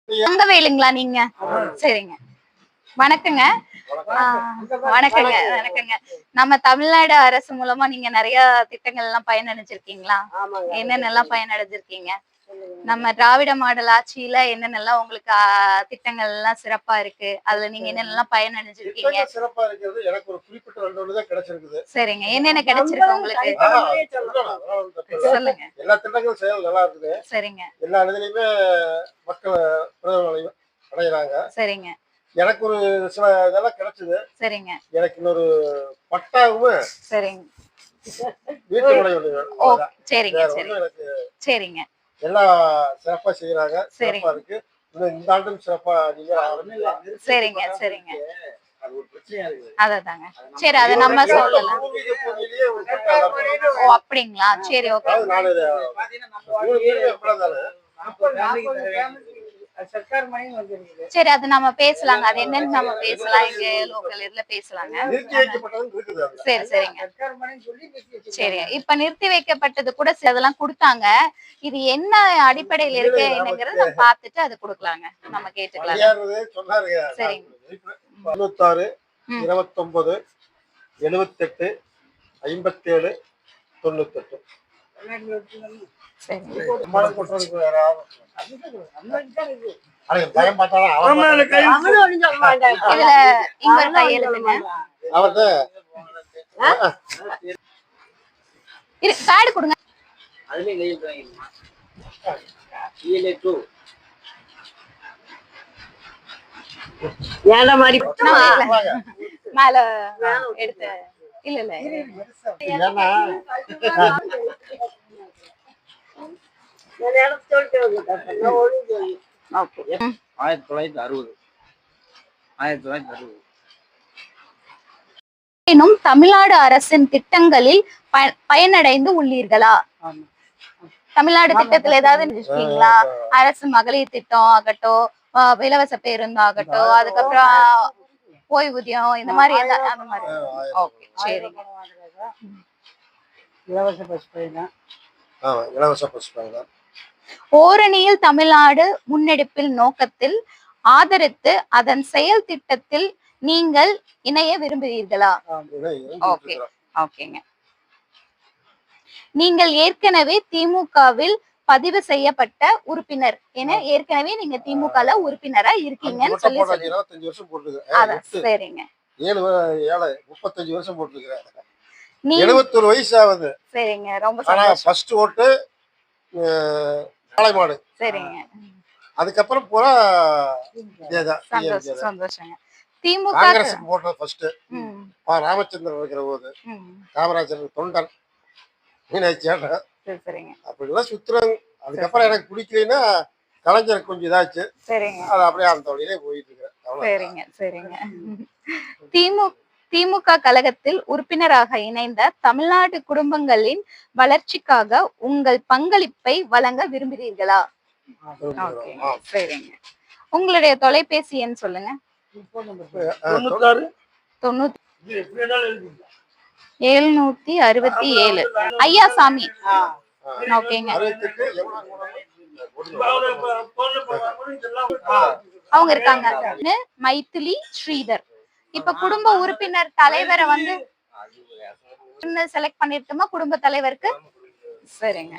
தங்கவேலுங்களா நீங்க? சரிங்க. வணக்கங்க. வணக்கங்க. வணக்கங்க. நம்ம தமிழ்நாடு அரசு மூலமா நீங்க நிறைய திட்டங்கள் எல்லாம் பயனடைஞ்சிருக்கீங்களா? என்னென்னலாம் பயனடைஞ்சிருக்கீங்க? நம்ம திராவிட மாடல் ஆட்சியில என்னென்னலாம் உங்களுக்கு திட்டங்கள் எல்லாம் சிறப்பா இருக்கு? அதுல நீங்க என்னென்னலாம் பயனடைஞ்சிருக்கீங்க? சிறப்பா இருக்கிறது எனக்கு ஒரு குறிப்பிட்ட 2 ஒண்ணு தான் கிடைச்சிருக்குது. சரிங்க. என்னென்ன கிடைச்சிருக்கு உங்களுக்கு? சொல்லுங்க. எல்லா திட்டங்களும் செயல் நல்லா இருக்குது. சரிங்க. எல்லா இடத்துலயுமே மக்கள் பிரயோஜனம் அடையறாங்க. சரிங்க. எனக்கு ஒரு சில இதெல்லாம் கிடைச்சது. சரிங்க. எனக்கு இன்னொரு பட்டாவும் சரிங்க. வீட்டு மனை ஒண்ணு வேணும். சரிங்க. சரிங்க. எல்லாம் சிறப்பா செய்யறாங்க. சிறப்பா இருக்கு. இந்த ஆண்டும் சிறப்பா நீங்க சரிங்க. சரிங்க. அது ஒரு பிரச்சனையா இருக்கு. அததாங்க. சரி அத நம்ம சொல்லலாம். ஓ அப்படிங்களா? சரி ஓகே. நான் இத சரி அது நம்ம பேசலாங்க. அது என்னன்னு நம்ம பேசலாம். இங்க லோக்கல் இதுல பேசலாங்க. சரி சரிங்க. சரி இப்ப நிறுத்தி வைக்கப்பட்டது கூட அதெல்லாம் கொடுத்தாங்க. இது என்ன அடிப்படையில் இருக்கு என்னங்கறத நம்ம பார்த்துட்டு அது கொடுக்கலாங்க. நம்ம கேட்டுக்கலாம். சரிங்க. 96 29 78 57 98 பயம் பார்த்தாலும் கார்டு கொடுங்க. மேல எடுத்து இல்ல இல்ல 1960 தமிழ்நாடு அரசின் திட்டங்களில் பயனடைந்து உள்ளீர்களா? தமிழ்நாடு திட்டத்துல ஏதாவது இருக்கீங்களா? அரசு மகளிர் திட்டம் ஆகட்டும், இலவச பேருந்து ஆகட்டும், அதுக்கப்புறம் ஓய்வூதியம் இந்த மாதிரி அந்த மாதிரி. ஓகே சரிங்க. இலவச பஸ் பயணம் ஓரணியில் தமிழ்நாடு முன்னெடுப்பில் நோக்கத்தில் ஆதரித்து அதன் செயல் திட்டத்தில் நீங்கள் இணைய விரும்புகிறீர்களா? ஓகேங்க. நீங்கள் ஏற்கனவே திமுகவில் பதிவு செய்யப்பட்ட உறுப்பினர் என ஏற்கனவே நீங்க திமுகல உறுப்பினரா இருக்கீங்கன்னு சொல்லி 25 வருஷம் போட்டுருக்கேன். சரிங்க. 35 வருஷம் போட்டுருக்கேன். 71 வயசு ஆகுது. சரிங்க. ரொம்ப சந்தோஷம். ஃபர்ஸ்ட் ஓட்டு பாளையமாடு. சரிங்க. அதுக்கப்புறம் பூரா சந்தோஷங்க. திமுக காங்கிரஸுக்கு போட்டது ஃபர்ஸ்ட். ராமச்சந்திரன் இருக்கிற போது காமராஜர் தொண்டன் மீனாட்சியாட்ட அப்படிலாம் சுத்துறாங்க. அதுக்கப்புறம் எனக்கு பிடிக்கலன்னா கலைஞர் கொஞ்சம் இதாச்சு. சரிங்க. அது அப்படியே அந்த வழியிலே போயிட்டு இருக்கேன். சரிங்க சரிங்க. திமுக கழகத்தில் உறுப்பினராக இணைந்த தமிழ்நாடு குடும்பங்களின் வளர்ச்சிக்காக உங்கள் பங்களிப்பை வழங்க விரும்புகிறீர்களா? சரிங்க. உங்களுடைய தொலைபேசி எண் சொல்லுங்க. 767 ஐயா சாமி. ஓகேங்க. அவங்க இருக்காங்க. மைத்திலி ஸ்ரீதர். இப்ப குடும்ப உறுப்பினர் தலைவரை வந்து செலக்ட் பண்ணிருக்கோமா குடும்ப தலைவருக்கு? சரிங்க.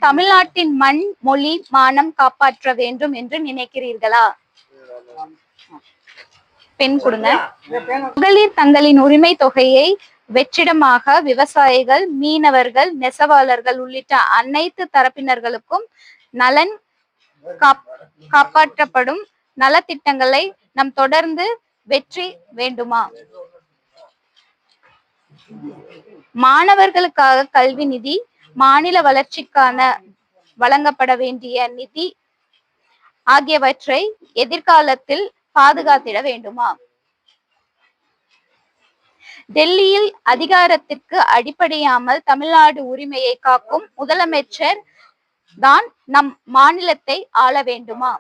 தமிழ்நாட்டின் மண் மொழி மானம் காப்பாற்ற வேண்டும் என்று நினைக்கிறீர்களா? பெண் கொடுங்க. மகளிர் தங்களின் உரிமை தொகையை வெற்றிடமாக விவசாயிகள், மீனவர்கள், நெசவாளர்கள் உள்ளிட்ட அனைத்து தரப்பினர்களுக்கும் நலன் காப்பாற்றப்படும் நலத்திட்டங்களை நம் தொடர்ந்து வெற்றி வேண்டுமா? மாணவர்களுக்காக கல்வி நிதி, மாநில வளர்ச்சிக்கான வழங்கப்பட வேண்டிய நிதி ஆகியவற்றை எதிர்காலத்தில் பாதுகாத்திட வேண்டுமா? டெல்லியில் அதிகாரத்திற்கு அடிப்படையாமல் தமிழ்நாடு உரிமையை காக்கும் முதலமைச்சர் தான் நம் மாநிலத்தை ஆள வேண்டுமா?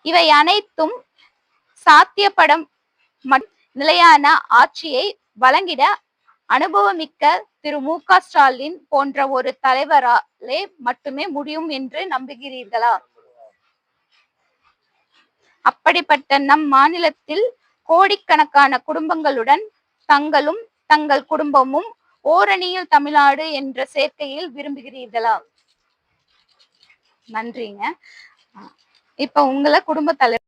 இவை அனைத்தும் சாத்தியப்படும் நிலையான ஆட்சியை வழங்கிட அனுபவமிக்க திரு மு.க. ஸ்டாலின் போன்ற ஒரு தலைவராலே மட்டுமே முடியும் என்று நம்புகிறீர்களா? அப்படிப்பட்ட நம் மாநிலத்தில் கோடிக்கணக்கான குடும்பங்களுடன் தங்கள் குடும்பமும் ஓரணியில் தமிழ்நாடு என்ற சேர்க்கையில் விரும்புகிறீர்களா? நன்றிங்க. இப்ப உங்களை குடும்ப தலைவர்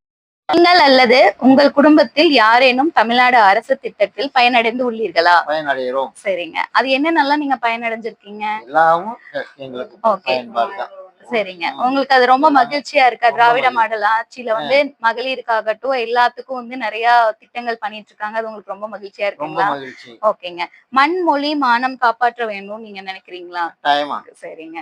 நீங்கள் அல்லது உங்கள் குடும்பத்தில் யாரேனும் தமிழ்நாடு அரசு திட்டத்தில் பயனடைந்து உள்ளீர்களா? பயனடைகிறோம். சரிங்க. அது என்னென்னலாம் நீங்க பயனடைஞ்சிருக்கீங்க? எல்லாமும் எங்களுக்கு பயன்பாடு தான். சரிங்க. உங்களுக்கு அது ரொம்ப மகிழ்ச்சியா இருக்கா? திராவிட மாடல் ஆட்சியில வந்து மகளிருக்காகட்டும் எல்லாத்துக்கும் வந்து நிறைய திட்டங்கள் பண்ணிட்டு இருக்காங்க. அது உங்களுக்கு ரொம்ப மகிழ்ச்சியா ரொம்ப இருக்குங்களா? மகிழ்ச்சி. ஓகேங்க. மண் மொழி மானம் காப்பாற்ற வேண்டும் நீங்க நினைக்கிறீங்களா? டைமா சரிங்க.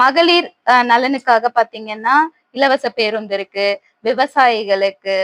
மகளிர் நலனுக்காக பாத்தீங்கன்னா இலவச பேருந்து இருக்கு, விவசாயிகளுக்கு